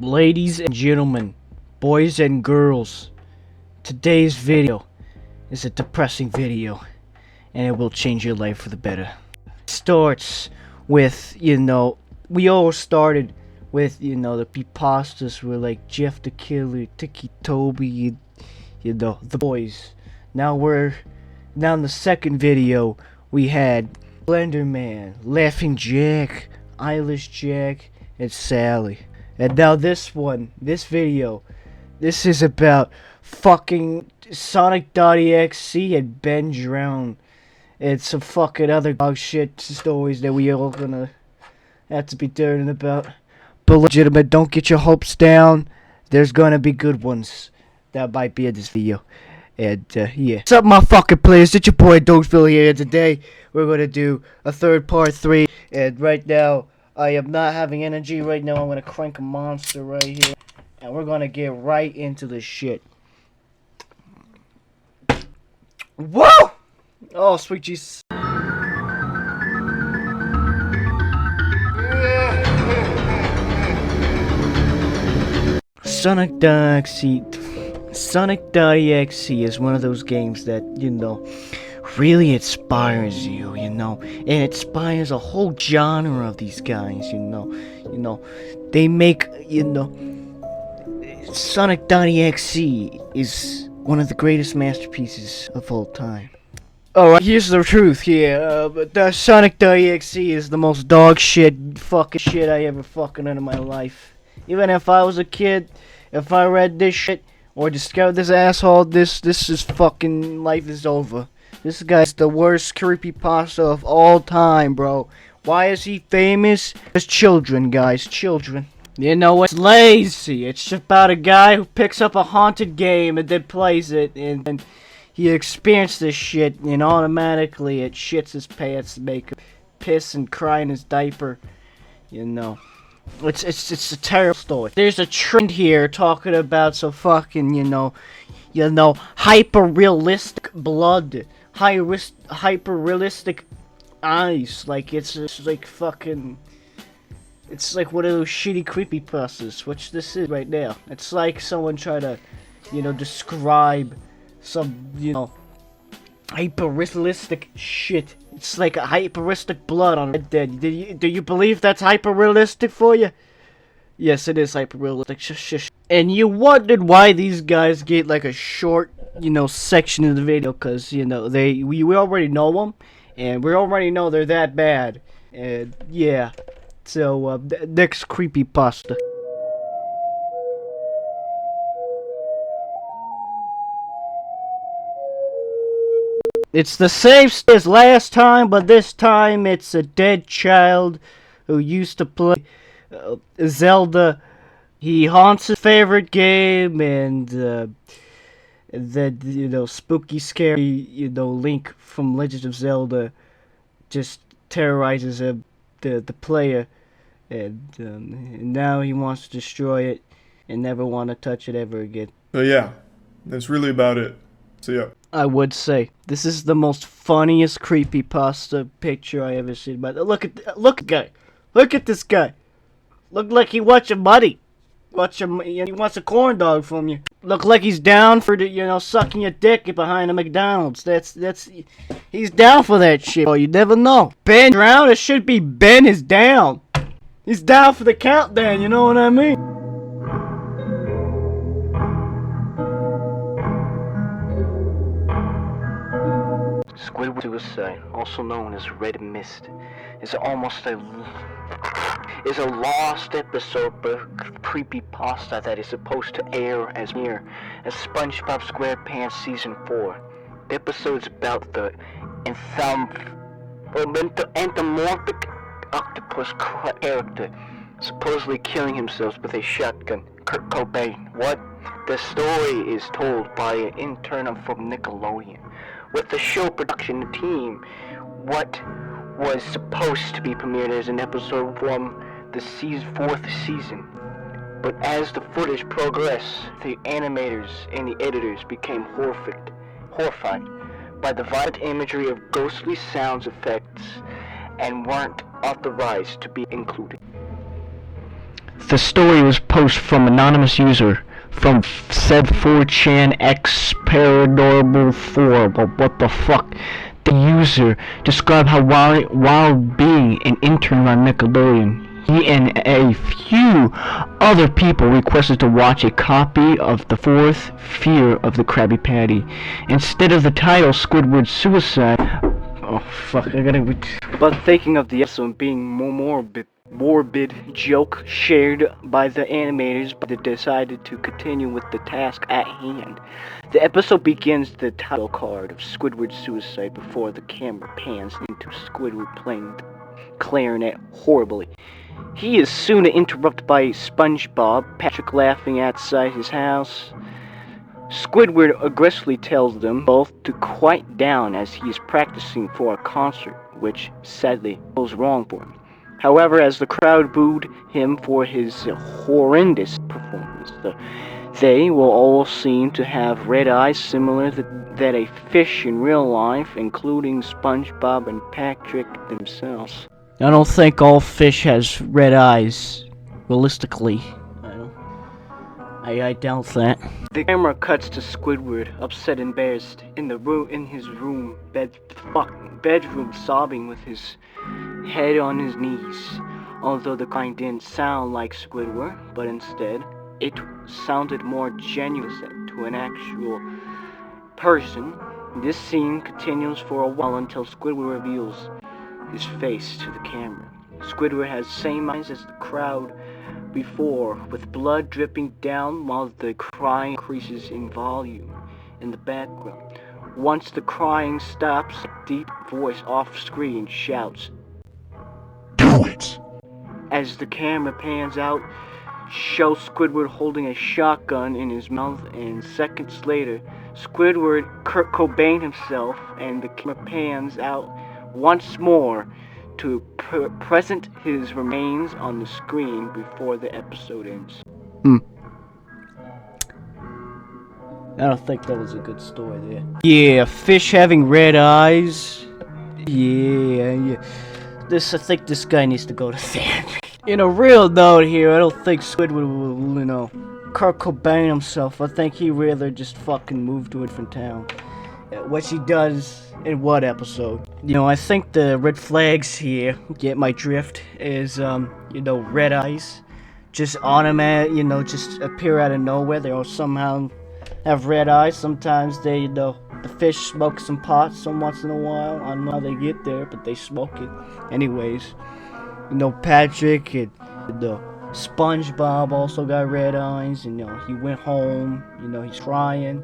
Ladies and gentlemen, boys and girls, today's video is a depressing video, and it will change your life for the better. It starts with, we all started with, the imposters were like Jeff the Killer, Tiki Toby, the boys. Now in the second video, we had Blender Man, Laughing Jack, Eyelash Jack, and Sally. And now this video, this is about fucking Sonic.exe and Ben Drown. And some fucking other dog shit stories that we all gonna have to be learning about. But legitimate, don't get your hopes down. There's gonna be good ones that might be in this video. And yeah. What's up, my fucking players? It's your boy Dogeville here. Today we're gonna do a third part 3. And right now, I am not having energy right now. I'm gonna crank a monster right here, and we're gonna get right into the shit. Whoa! Oh, sweet Jesus. Sonic.exe is one of those games that, really inspires you, and inspires a whole genre of these guys, they make, Sonic.exe is one of the greatest masterpieces of all time. Alright, here's the truth here, but Sonic.exe is the most dog shit fucking shit I ever fucking done in my life. Even if I was a kid, if I read this shit, or discovered this asshole, this is fucking, life is over. This guy's the worst creepypasta of all time, bro. Why is he famous? It's children, guys, children. It's lazy. It's about a guy who picks up a haunted game and then plays it, and he experienced this shit, and automatically it shits his pants, make him piss and cry in his diaper. It's a terrible story. There's a trend here talking about some fucking, hyper-realistic blood. Hyper-realistic eyes. Like, it's like fucking... It's like one of those shitty creepypastas, which this is right now. It's like someone trying to, describe some, hyper-realistic shit. It's like a hyper-realistic blood on Red Dead. Do you believe that's hyper-realistic for you? Yes, it is hyper-realistic. And you wondered why these guys get like a short, section of the video, because, we already know them, and we already know they're that bad. And, yeah. So, next creepypasta. It's the same as last time, but this time it's a dead child who used to play Zelda. He haunts his favorite game, and then, spooky, scary, Link from Legend of Zelda just terrorizes him, the player, and now he wants to destroy it and never want to touch it ever again. So yeah, that's really about it. So yeah. I would say this is the most funniest creepypasta picture I ever seen. But look at guy, look at this guy. Look like he wants your money. He wants a corn dog from you. Look like he's down for the, sucking your dick behind a McDonald's. He's down for that shit. Oh, you never know. Ben Drown, it should be Ben is down. He's down for the countdown. You know what I mean? Squidward Suicide, also known as Red Mist, is almost a lost episode of creepypasta that is supposed to air as near as SpongeBob SquarePants Season 4. The episode's about the anthropomorphic octopus character supposedly killing himself with a shotgun. Kurt Cobain. What? The story is told by an intern from Nickelodeon. With the show production team, what was supposed to be premiered as an episode from the 4th season. But as the footage progressed, the animators and the editors became horrified by the violent imagery of ghostly sound effects and weren't authorized to be included. The story was posted from anonymous user from said 4chan X Paranormal 4. But what the fuck? The user described how while being an intern on Nickelodeon, he and a few other people requested to watch a copy of the fourth Fear of the Krabby Patty. Instead of the title Squidward Suicide. Oh fuck, I gotta. But thinking of the episode being morbid joke shared by the animators, but they decided to continue with the task at hand. The episode begins the title card of Squidward Suicide before the camera pans into Squidward playing the clarinet horribly. He is soon interrupted by SpongeBob, Patrick laughing outside his house. Squidward aggressively tells them both to quiet down as he is practicing for a concert, which sadly goes wrong for him. However, as the crowd booed him for his horrendous performance, they will all seem to have red eyes similar that a fish in real life, including SpongeBob and Patrick themselves. I don't think all fish has red eyes, realistically. I doubt that. The camera cuts to Squidward, upset and embarrassed, in his bedroom, sobbing with his head on his knees. Although the crying didn't sound like Squidward, but instead it sounded more genuine to an actual person. This scene continues for a while until Squidward reveals his face to the camera. Squidward has the same eyes as the crowd before, with blood dripping down while the crying increases in volume in the background. Once the crying stops, a deep voice off screen shouts, "Do it!" As the camera pans out, shows Squidward holding a shotgun in his mouth, and seconds later, Squidward Kurt Cobain himself, and the camera pans out once more to present his remains on the screen before the episode ends. I don't think that was a good story there. Yeah, fish having red eyes. Yeah. I think this guy needs to go to therapy. In a real note here, I don't think Squidward will, Kurt Cobain himself. I think he rather just fucking moved to a different town. What he does in what episode? I think the red flags here, get my drift, is, red eyes. Just automatic, just appear out of nowhere. They all somehow have red eyes. Sometimes they, the fish smoke some pot some once in a while. I don't know how they get there, but they smoke it. Anyways, Patrick and SpongeBob also got red eyes. He went home. He's crying.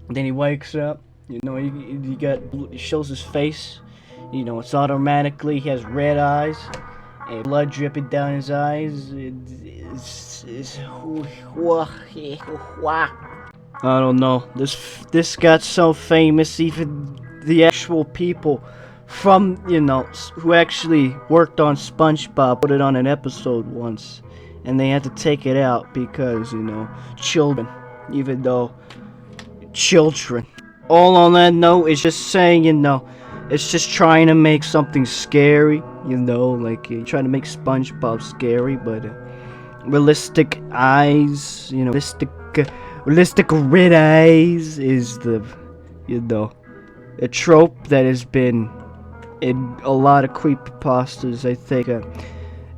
Then he wakes up. He shows his face. It's automatically he has red eyes and blood dripping down his eyes. I don't know. This got so famous, even the actual people from who actually worked on SpongeBob put it on an episode once, and they had to take it out because children, even though children. All on that note is just saying, it's just trying to make something scary, like trying to make SpongeBob scary, but realistic eyes, realistic red eyes is the, a trope that has been in a lot of creepypastas.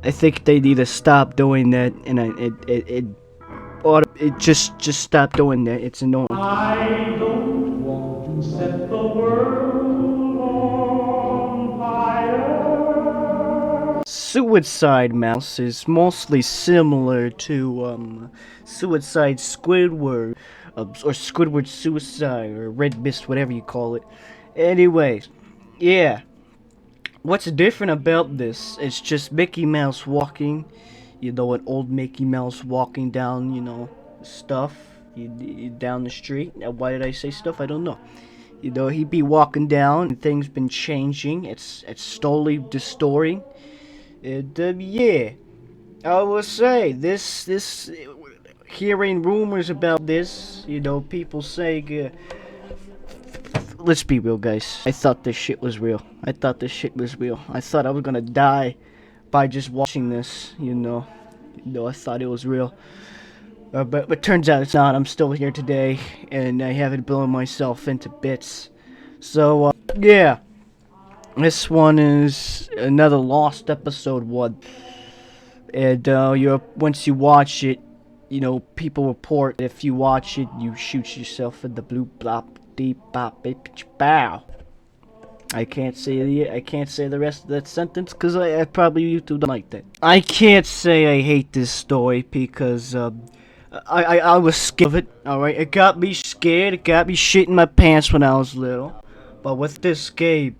I think they need to stop doing that, and it just stop doing that. It's annoying. I don't want to set the world on fire. Suicide Mouse is mostly similar to Suicide Squidward, or Squidward Suicide, or Red Mist, whatever you call it. Anyways, yeah. What's different about this? It's just Mickey Mouse walking. An old Mickey Mouse walking down, stuff, down the street. Now, why did I say stuff? I don't know. He'd be walking down, and things been changing. It's slowly distorting. And, yeah. I will say, this, hearing rumors about this, people saying, let's be real, guys. I thought this shit was real. I thought I was gonna die by just watching this, you know. I thought it was real. But turns out it's not. I'm still here today, and I haven't blown myself into bits. So, yeah. This one is another lost episode 1. And, once you watch it, you know, people report if you watch it, you shoot yourself in the blue blop deep bop bitch bow. I can't say the rest of that sentence because I probably YouTube don't like that. I can't say I hate this story because I was scared of it. All right, it got me scared. It got me shitting my pants when I was little. But with this game,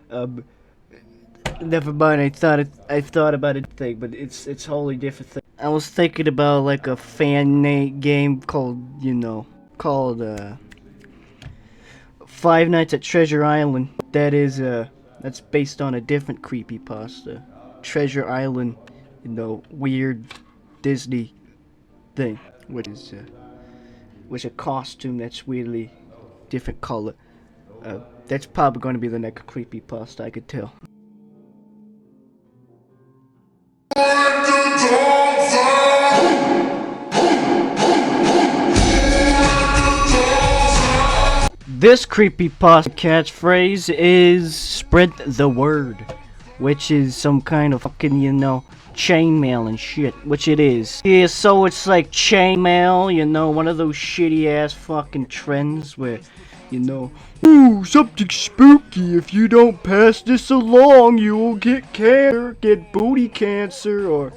never mind. I thought about it thing, but it's a wholly different thing. I was thinking about like a fan-made game called Five Nights at Treasure Island. That's based on a different creepypasta. Treasure Island, you know, weird Disney thing, which is a costume that's weirdly different color. That's probably going to be the next creepypasta, I could tell. This creepypasta catchphrase is spread the word, which is some kind of fucking, you know, chainmail and shit, which it is. Yeah, so it's like chainmail, you know, one of those shitty ass fucking trends where, you know, ooh, something spooky, if you don't pass this along, you will get cancer, get booty cancer, or,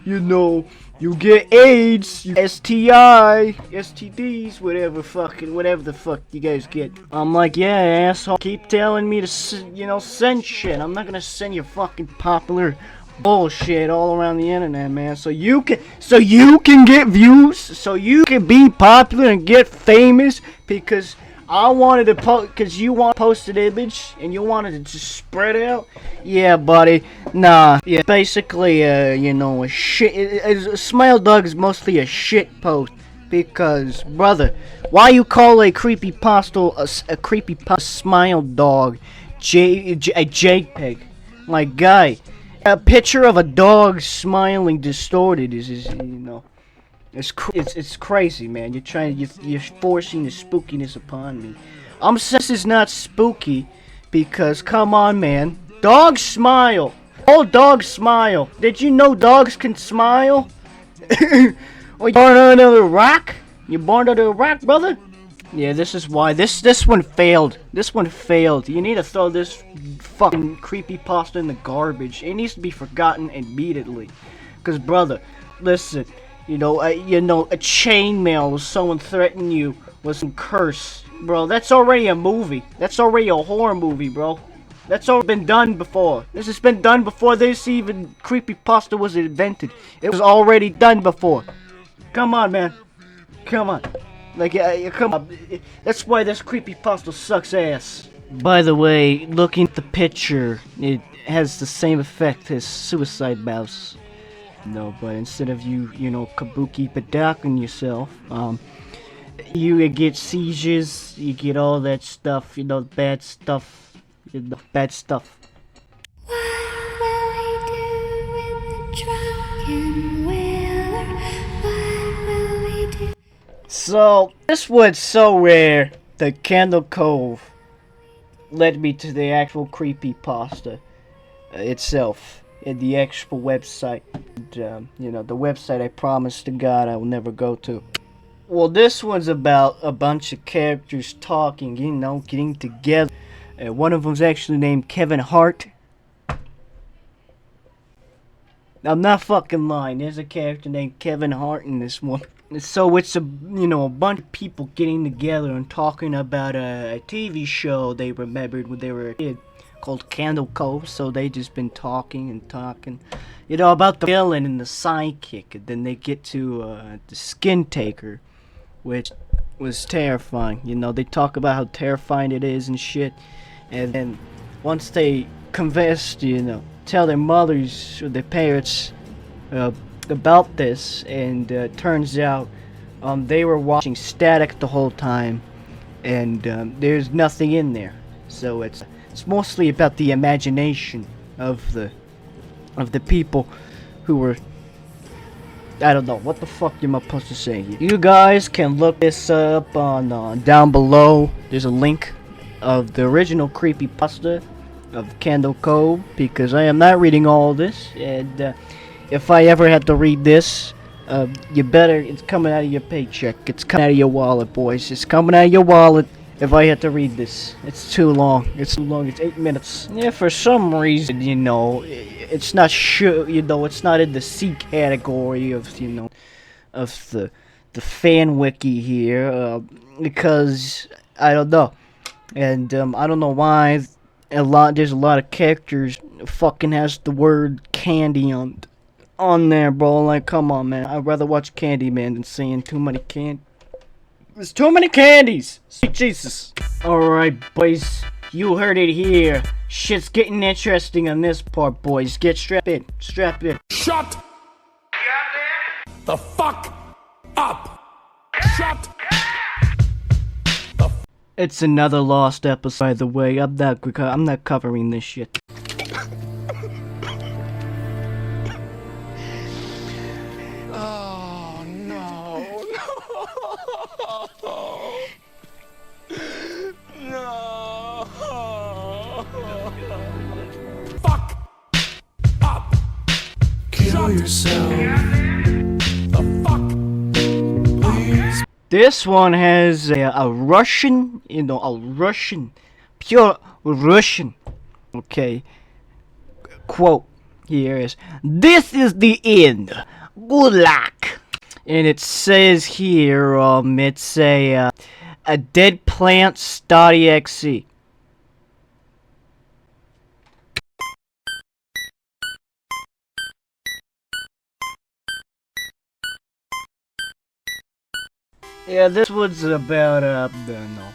you know, you get AIDS, STI, STDs, whatever the fuck you guys get. I'm like, yeah, asshole, keep telling me to, you know, send shit. I'm not gonna send you fucking popular bullshit all around the internet, man. So you can get views, so you can be popular and get famous, because I wanted to post, because you want to post an image and you wanted it to spread out. Yeah, buddy. Nah. Yeah, basically, you know, a Smile Dog is mostly a shit post. Because, brother, why you call a creepypasta a creepypasta Smile Dog a JPEG? Like, guy, a picture of a dog smiling distorted is you know. It's crazy, man. You're forcing the spookiness upon me. I'm saying this is not spooky because, come on, man. Dogs smile. All dogs smile. Did you know dogs can smile? Or you born under a rock? You born under a rock, brother? Yeah, this is why this one failed. This one failed. You need to throw this fucking creepypasta in the garbage. It needs to be forgotten immediately. Cause, brother, listen. You know, a chainmail with someone threatening you with some curse. Bro, that's already a movie. That's already a horror movie, bro. That's already been done before. This has been done before this even creepypasta was invented. It was already done before. Come on, man. Come on. Like, come on. That's why this creepypasta sucks ass. By the way, looking at the picture, it has the same effect as Suicide Mouse. No, but instead of you know, kabuki badacking yourself, you get seizures, you get all that stuff, you know, bad stuff, bad stuff. What will we do with the drunken whaler? What will we do? So, this was so rare that Candle Cove led me to the actual creepypasta itself. In the actual website, you know, the website I promised to God I will never go to. Well, this one's about a bunch of characters talking, you know, getting together. One of them's actually named Kevin Hart. I'm not fucking lying. There's a character named Kevin Hart in this one. So it's a bunch of people getting together and talking about a TV show they remembered when they were a kid, called Candle Cove. So they just been talking and talking, you know, about the villain and the sidekick, and then they get to the Skin Taker, which was terrifying. You know, they talk about how terrifying it is and shit, and then once they confess, you know, tell their mothers or their parents about this, and turns out they were watching static the whole time, and there's nothing in there. So it's mostly about the imagination of the of the people who were, I don't know, what the fuck am I supposed to say here? You guys can look this up on, down below. There's a link of the original creepypasta of Candle Cove, because I am not reading all this, and if I ever had to read this, you better, it's coming out of your paycheck, it's coming out of your wallet, boys, it's coming out of your wallet. If I had to read this, it's too long. It's 8 minutes. Yeah, for some reason, you know, it's not sure, you know, it's not in the C category of, you know, of the fan wiki here, because I don't know, and I don't know why. There's a lot of characters fucking has the word candy on there, bro. Like, come on, man. I'd rather watch Candyman than seeing too many There's too many candies! Sweet Jesus. Alright, boys. You heard it here. Shit's getting interesting on this part, boys. Get strapped in. Strap in. Shut the fuck up! Shut It's another lost episode, by the way. I'm not covering this shit. Oh no, no, fuck up! Kill yourself. The fuck, please. This one has a Russian, you know, pure Russian, okay, quote here is, "This is the end. Good luck." And it says here, it's a dead plants.exe. Yeah, this one's about, I don't know,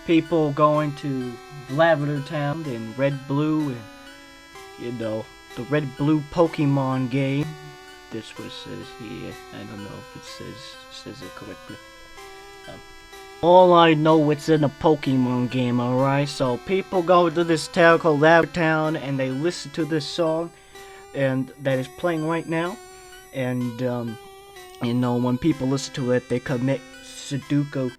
people going to Lavender Town and Red Blue, and, you know, the Red Blue Pokemon game. This what it says here. I don't know if it says it correctly. All I know, it's in a Pokemon game, alright? So people go to this town called Lavender Town, and they listen to this song, and that is playing right now, and, you know, when people listen to it, they commit Sudoku.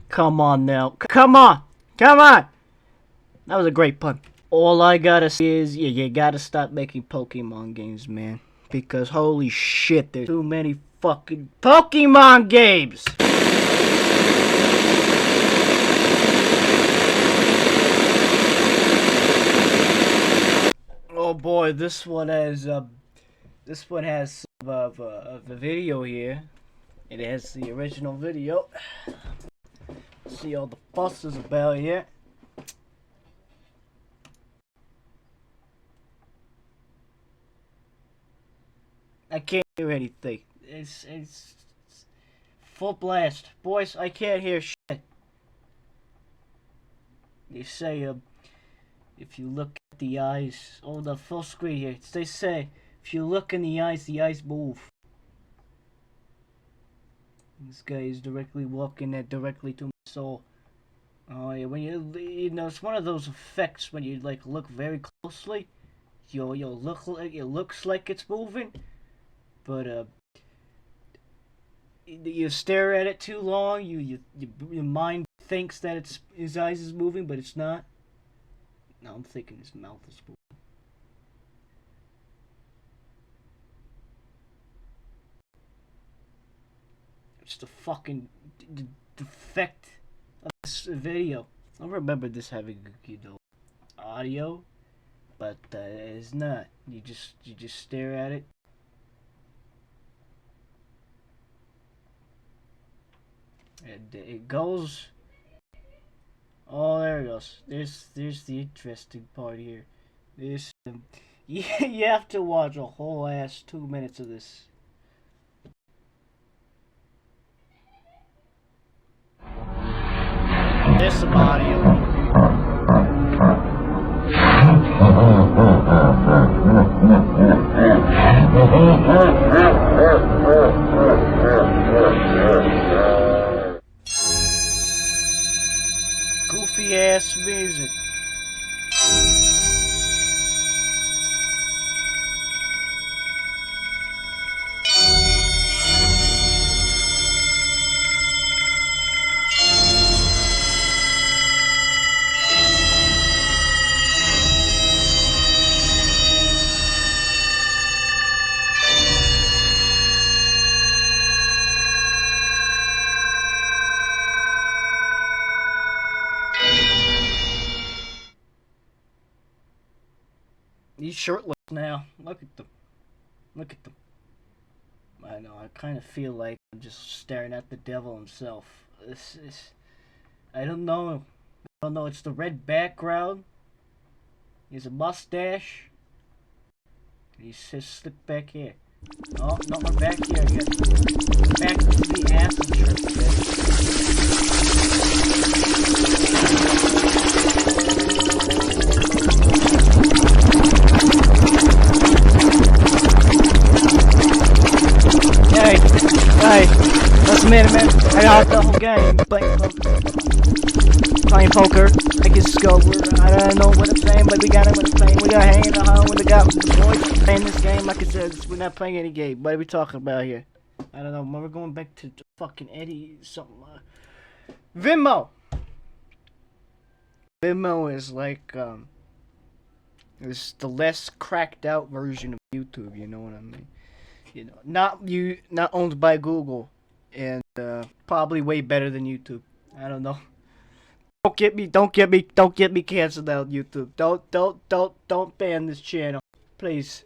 Come on now. Come on! Come on! That was a great pun. All I gotta say is, yeah, you gotta stop making Pokemon games, man. Because holy shit, there's too many fucking Pokemon games! Oh boy, this one has some of a video here. It has the original video. See all the fuss is about here. I can't hear anything. It's full blast. Boys, I can't hear shit. They say, if you look at the eyes, oh, the full screen here, they say, if you look in the eyes move. This guy is directly walking directly to my soul. Oh yeah, when you know, it's one of those effects when you like look very closely. You'll look like it looks like it's moving, but you stare at it too long. Your mind thinks that his eyes is moving, but it's not. No, I'm thinking his mouth is moving. It's the fucking defect of this video. I remember this having, you know, audio, but it's not. You just stare at it. And it goes. Oh, there it goes. There's the interesting part here. This you have to watch a whole ass 2 minutes of this. There's some audio. Goofy ass music. He's shirtless now. Look at them. Look at them. I know, I kind of feel like I'm just staring at the devil himself. This is... I don't know. I don't know, it's the red background. He has a mustache. He's his slick back here. Oh, not my back here again. Back to the acid trip Hey, what's the matter, man? I got the whole game playing poker, like it's Squidward. I don't know what I'm saying, but we got him with the plane. We got hanging in the home with the boys playing this game. Like I said, we're not playing any game. What are we talking about here? I don't know. We're going back to fucking Eddie something. Venmo. Venmo is like it's the less cracked out version of YouTube. You know what I mean? You know, not owned by Google, and probably way better than YouTube. I don't know. Don't get me canceled out, YouTube. Don't ban this channel, please.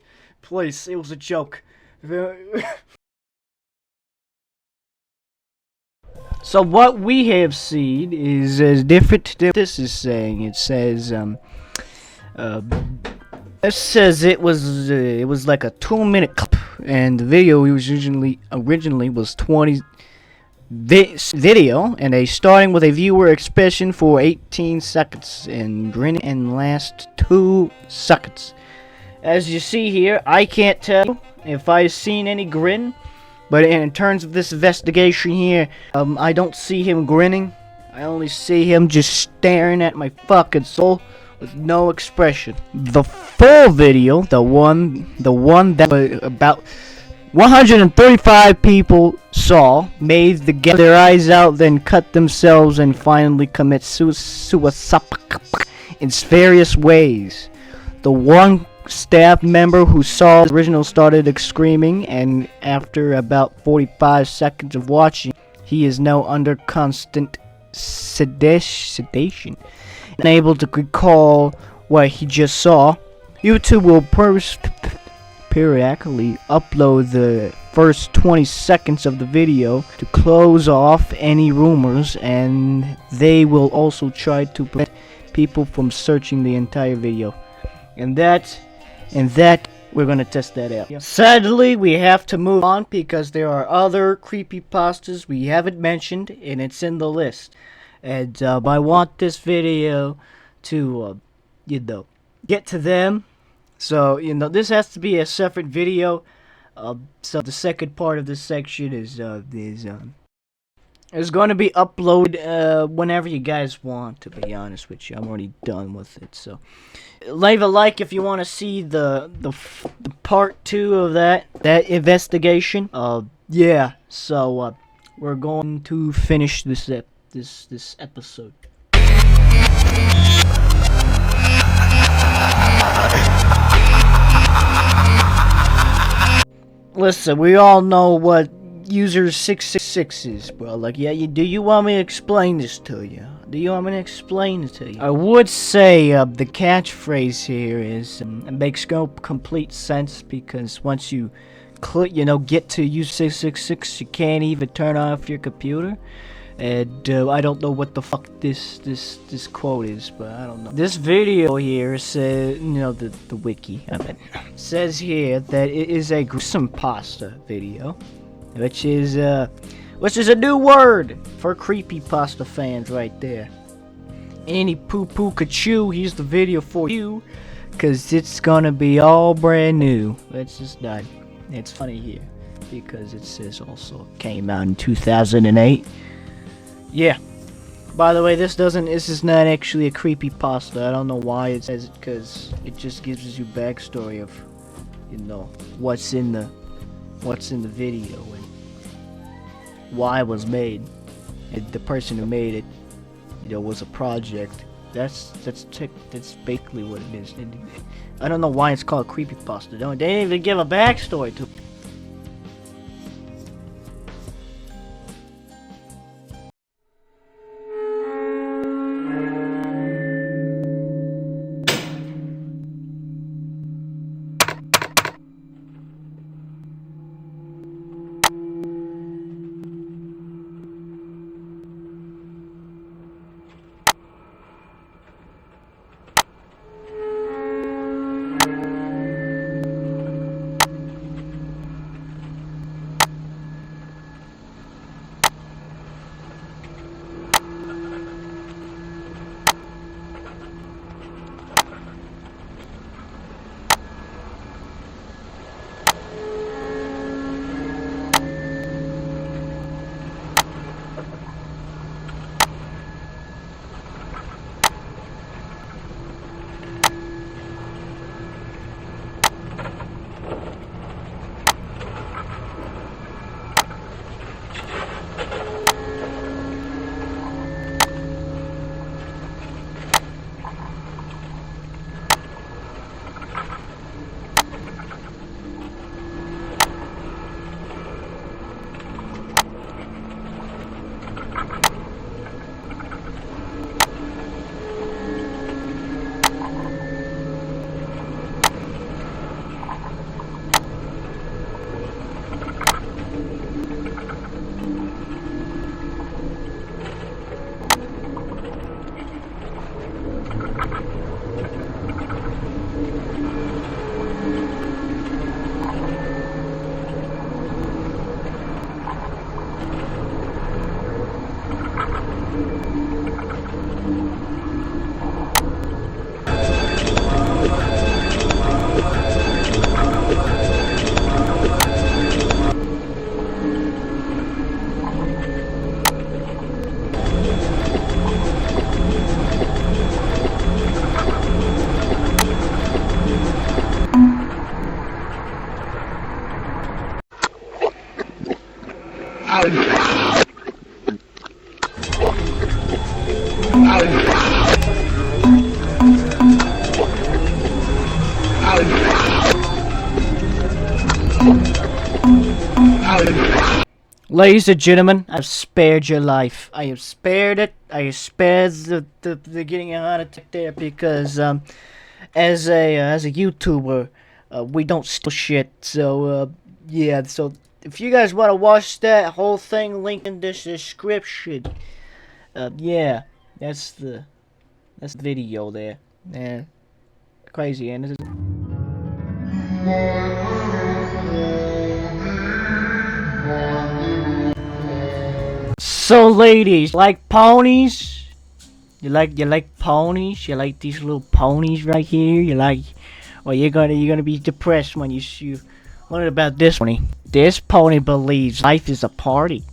It was a joke. So what we have seen is different to what this is saying. It says it says it was like a 2-minute clip, and the video originally was 20 video, and starting with a viewer expression for 18 seconds and grin and last 2 seconds. As you see here, I can't tell if I've seen any grin, but in terms of this investigation here, I don't see him grinning. I only see him just staring at my fucking soul with no expression. The full video, the one that about 135 people saw, made get their eyes out, then cut themselves, and finally commit suicide in various ways. The one staff member who saw the original started screaming, and after about 45 seconds of watching, he is now under constant sedation, unable to recall what he just saw. YouTube will periodically upload the first 20 seconds of the video to close off any rumors, and they will also try to prevent people from searching the entire video. And that we're gonna test that out. Sadly, we have to move on because there are other creepypastas we haven't mentioned, and it's in the list. And I want this video to, get to them. So, this has to be a separate video. So the second part of this section is going to be uploaded whenever you guys want, to be honest with you. I'm already done with it, so leave a like if you want to see the part 2 of that investigation. Yeah, so we're going to finish this episode. Listen, we all know what user 666 is, bro. Like, yeah, do you want me to explain this to you? I would say the catchphrase here is it makes complete sense, because once you get to use 666, you can't even turn off your computer. And I don't know what the fuck this quote is, but I don't know. This video here says, the wiki of it says here that it is a gruesome pasta video, which is a new word for creepypasta fans right there. Any poo-poo ka-choo, here's the video for you, cause it's gonna be all brand new. It's just not. It's funny here because it says also came out in 2008. Yeah. By the way, this is not actually a creepypasta. I don't know why it says it, because it just gives you backstory of, what's in the video and why it was made. And the person who made it, was a project. That's basically what it is. I don't know why it's called creepypasta. They didn't even give a backstory to it. Ladies and gentlemen, I've spared your life. I have spared it. I have spared the getting a heart attack there because as a YouTuber, we don't steal shit. So yeah. So if you guys want to watch that whole thing, link in the description. Yeah, that's the video there. Yeah, crazy, and it is. So ladies, like ponies? You like ponies? You like these little ponies right here? You like, well, you're gonna be depressed when you learn about this pony. This pony believes life is a party.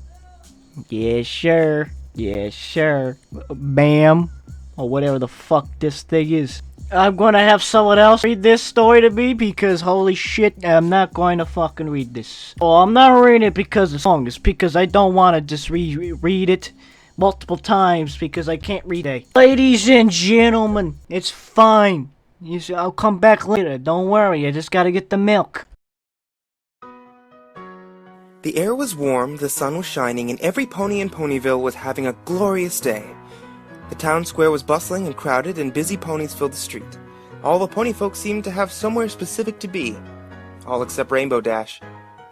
Yes, sure. Yes, sure. Ma'am, or whatever the fuck this thing is. I'm gonna have someone else read this story to me because holy shit, I'm not going to fucking read this. Oh, I'm not reading it because it's long. It's because I don't want to just read it multiple times because I can't read it. Ladies and gentlemen, it's fine. I'll come back later. Don't worry. I just gotta get the milk. The air was warm, the sun was shining, and every pony in Ponyville was having a glorious day. The town square was bustling and crowded, and busy ponies filled the street. All the pony folk seemed to have somewhere specific to be. All except Rainbow Dash.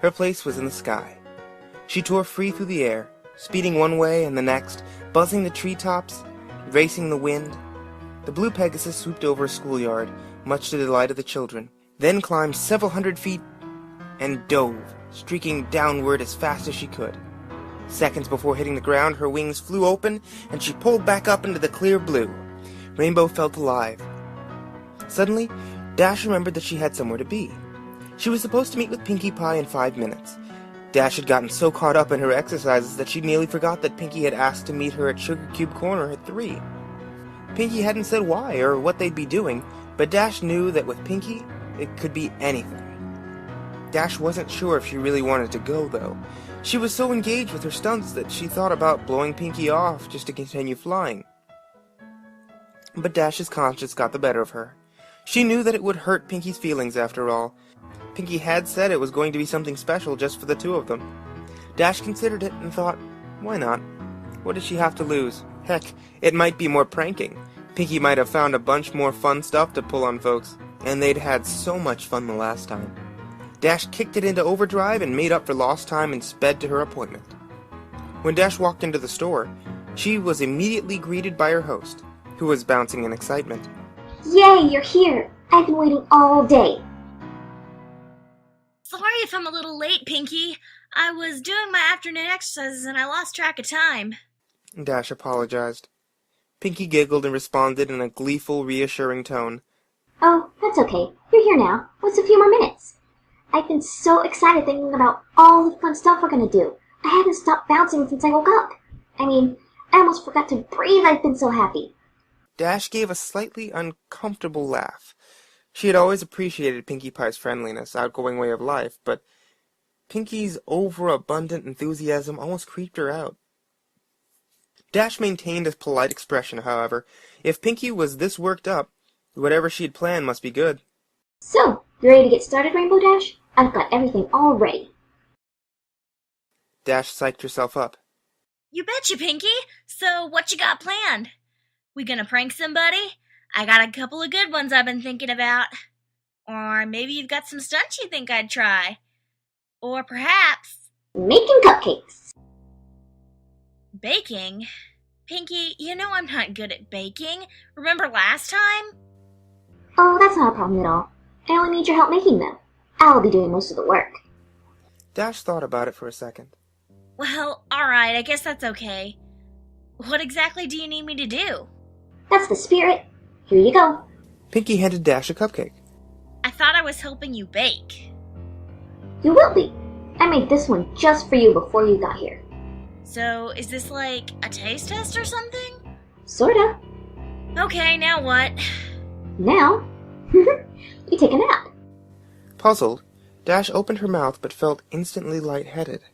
Her place was in the sky. She tore free through the air, speeding one way and the next, buzzing the treetops, racing the wind. The blue Pegasus swooped over a schoolyard, much to the delight of the children, then climbed several hundred feet and dove, streaking downward as fast as she could. Seconds before hitting the ground, her wings flew open, and she pulled back up into the clear blue. Rainbow felt alive. Suddenly, Dash remembered that she had somewhere to be. She was supposed to meet with Pinkie Pie in 5 minutes. Dash had gotten so caught up in her exercises that she nearly forgot that Pinkie had asked to meet her at Sugar Cube Corner at 3. Pinkie hadn't said why or what they'd be doing, but Dash knew that with Pinkie, it could be anything. Dash wasn't sure if she really wanted to go, though. She was so engaged with her stunts that she thought about blowing Pinkie off just to continue flying. But Dash's conscience got the better of her. She knew that it would hurt Pinkie's feelings after all. Pinkie had said it was going to be something special just for the two of them. Dash considered it and thought, why not? What did she have to lose? Heck, it might be more pranking. Pinkie might have found a bunch more fun stuff to pull on folks, and they'd had so much fun the last time. Dash kicked it into overdrive and made up for lost time and sped to her appointment. When Dash walked into the store, she was immediately greeted by her host, who was bouncing in excitement. Yay, you're here! I've been waiting all day. Sorry if I'm a little late, Pinkie. I was doing my afternoon exercises and I lost track of time. Dash apologized. Pinkie giggled and responded in a gleeful, reassuring tone. Oh, that's okay. You're here now. What's a few more minutes? I've been so excited thinking about all the fun stuff we're gonna do. I haven't stopped bouncing since I woke up. I almost forgot to breathe. I've been so happy. Dash gave a slightly uncomfortable laugh. She had always appreciated Pinkie Pie's friendliness, outgoing way of life, but Pinkie's overabundant enthusiasm almost creeped her out. Dash maintained a polite expression, however. If Pinkie was this worked up, whatever she'd planned must be good. So, you ready to get started, Rainbow Dash? I've got everything all ready. Dash psyched herself up. You betcha, Pinkie. So, what you got planned? We gonna prank somebody? I got a couple of good ones I've been thinking about. Or maybe you've got some stunts you think I'd try. Or perhaps... Making cupcakes. Baking? Pinkie, you know I'm not good at baking. Remember last time? Oh, that's not a problem at all. I only need your help making them. I'll be doing most of the work. Dash thought about it for a second. Well, alright, I guess that's okay. What exactly do you need me to do? That's the spirit. Here you go. Pinkie handed Dash a cupcake. I thought I was helping you bake. You will be. I made this one just for you before you got here. So, is this like a taste test or something? Sorta. Okay, now what? Now, you take a nap. Puzzled, Dash opened her mouth but felt instantly lightheaded.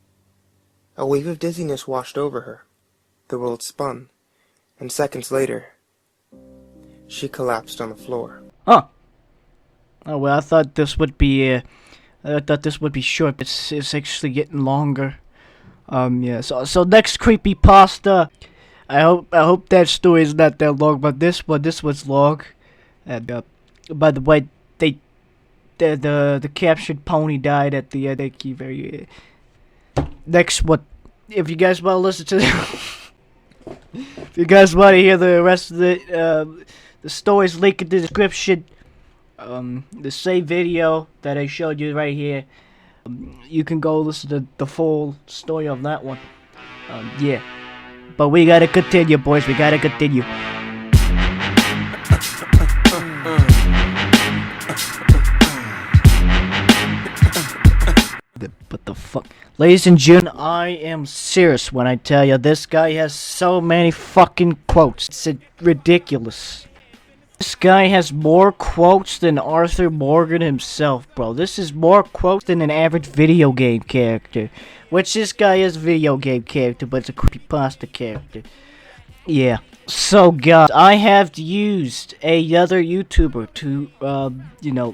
A wave of dizziness washed over her. The world spun, and seconds later, she collapsed on the floor. Huh. Oh well, I thought this would be short, but it's actually getting longer. Yeah. So next creepypasta. I hope that story is not that long, but this one's long. And by the way, the captured pony died at the end. Thank you very. Next one, if you guys want to listen to, if you guys want to hear the rest of the story's linked in the description. The same video that I showed you right here. You can go listen to the full story of that one. Yeah. But we gotta continue, boys. We gotta continue. What the fuck? Ladies and gentlemen, I am serious when I tell you this guy has so many fucking quotes. It's ridiculous. This guy has more quotes than Arthur Morgan himself, bro. This is more quotes than an average video game character. Which this guy is a video game character, but it's a creepypasta character. Yeah. So, guys, I have used another YouTuber to,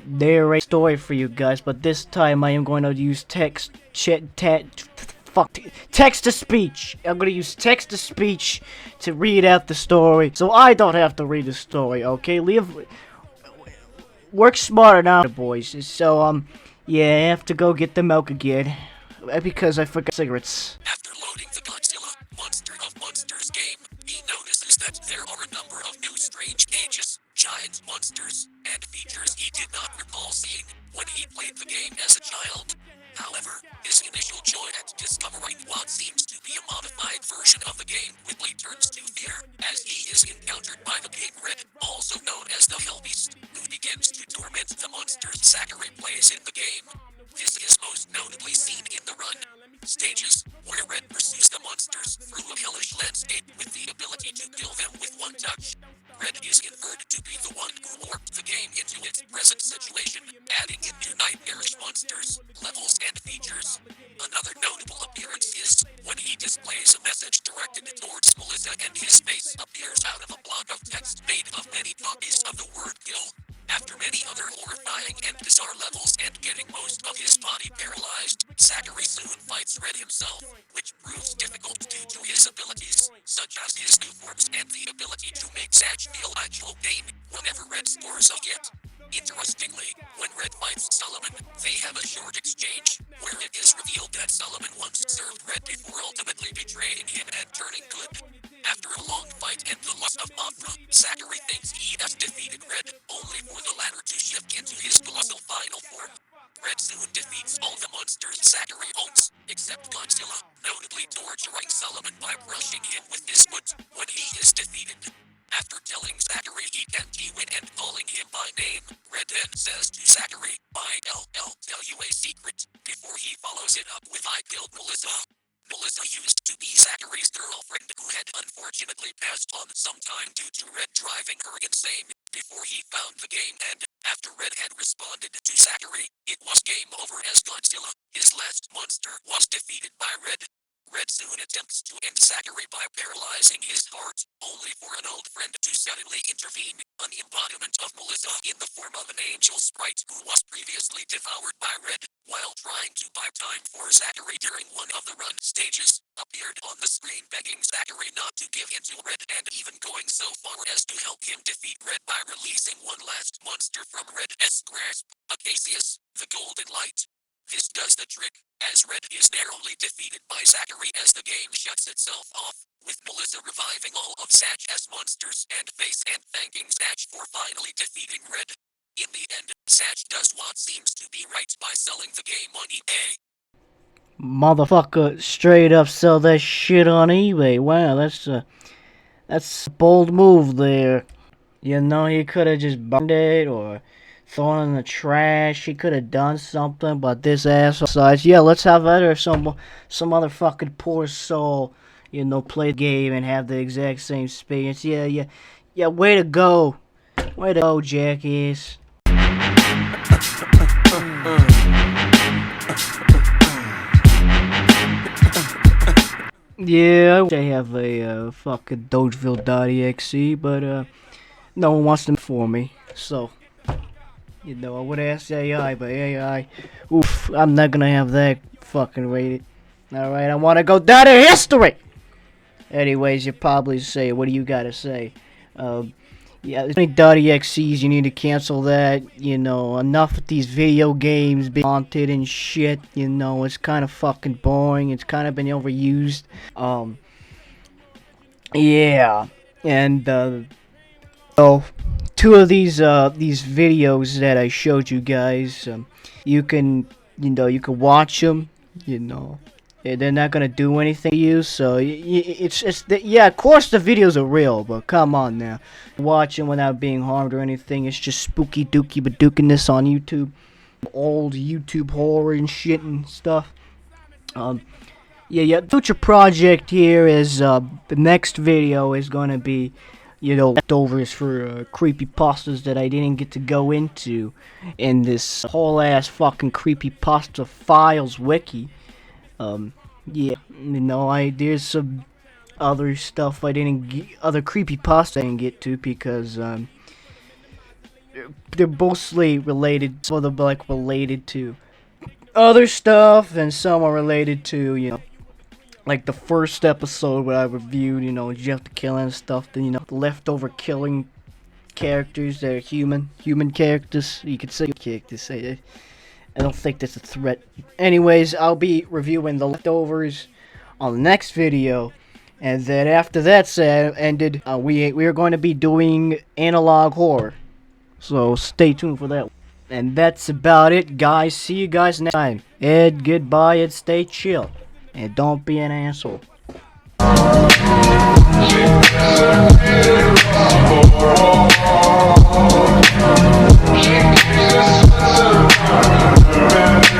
narrate a story for you guys, but this time I am going to use text to speech. I'm gonna use text to speech to read out the story, so I don't have to read the story. Okay, work smarter now, boys. So yeah, I have to go get the milk again because I forgot cigarettes. After loading the Godzilla Monster of Monsters game, he notices that there are a number of new strange cages, giant monsters, and features he did not recall seeing when he played the game as a child. However, his initial joy at discovering what seems to be a modified version of the game quickly turns to fear as he is encountered by the Game Red, also known as the Hell Beast, who begins to torment the monsters Zachary plays in the game. This is most notably seen in the run stages, where Red pursues the monsters through a hellish landscape with the ability to kill them with one touch. Red is inferred to be the one who warped the game into its present situation, adding in new nightmarish monsters, levels, and features. Another notable appearance is when he displays a message directed towards Melissa and his face appears out of a block of text made of many copies of the word kill. After many other horrifying and bizarre levels and getting most of his body paralyzed, Zachary soon fights Red himself, which proves difficult due to his abilities, such as his new forms and the ability to make Zach feel actual pain whenever Red scores a hit. Interestingly, when Red fights Solomon, they have a short exchange, where it is revealed that Solomon once served Red before ultimately betraying him and turning good. After a long fight and the loss of Mothra, Zachary thinks he has defeated Red, only for the latter to shift into his colossal final form. Red soon defeats all the monsters Zachary owns, except Godzilla, notably torturing Solomon by brushing him with his foot when he is defeated. After telling Zachary he can't win and calling him by name, Red then says to Zachary, I'll tell you a secret, before he follows it up with I killed Melissa. Melissa used to be Zachary's girlfriend who had unfortunately passed on sometime due to Red driving her insane before he found the game, and after Red had responded to Zachary, it was game over as Godzilla, his last monster, was defeated by Red. Red soon attempts to end Zachary by paralyzing his heart, only for an old friend to suddenly intervene, an embodiment of Melissa in the form of an angel sprite who was previously devoured by Red, while trying to buy time for Zachary during one of the run stages, appeared on the screen begging Zachary not to give in to Red and even going so far as to help him defeat Red by releasing one last monster from Red's grasp, Acacius, the Golden Light. This does the trick, as Red is narrowly defeated by Zachary as the game shuts itself off, with Melissa reviving all of Zach as monsters and thanking Zach for finally defeating Red. In the end, Zach does what seems to be right by selling the game on eBay. Motherfucker straight up sell that shit on eBay. Wow, that's a bold move there. You know, he could have just burned it or thrown it in the trash. He could have done something, but this asshole decides, yeah, let's have some other fucking poor soul, play the game and have the exact same experience. Yeah, way to go. Way to go, jackass. Yeah, I have a fucking Dogeville.exe, but no one wants them for me. So, you know, I would ask AI, but AI, oof, I'm not gonna have that fucking rated. Alright, I wanna go down in history! Anyways, you probably say, what do you gotta say? Yeah, there's many .exes, you need to cancel that. You know, enough with these video games being haunted and shit. You know, it's kind of fucking boring. It's kind of been overused. Yeah, and so two of these videos that I showed you guys, you can watch them. You know, they're not gonna do anything to you, so yeah, of course the videos are real, but come on now, watch them without being harmed or anything. It's just spooky dooky badookiness on YouTube, old YouTube horror and shit and stuff. Yeah, future project here is the next video is gonna be, you know, leftovers for creepypastas that I didn't get to go into in this whole ass fucking creepypasta files wiki. Yeah, you know, there's some other stuff other creepypasta I didn't get to because, they're mostly related, so they're like related to other stuff, and some are related to, you know, like the first episode where I reviewed, you know, Jeff the Killer and stuff, you know, leftover killing characters that are human characters, you could say characters, I don't think that's a threat. Anyways, I'll be reviewing the leftovers on the next video, and then after that's ended, we are going to be doing analog horror. So stay tuned for that. And that's about it, guys. See you guys next time. And goodbye, and stay chill. And don't be an asshole. Yeah.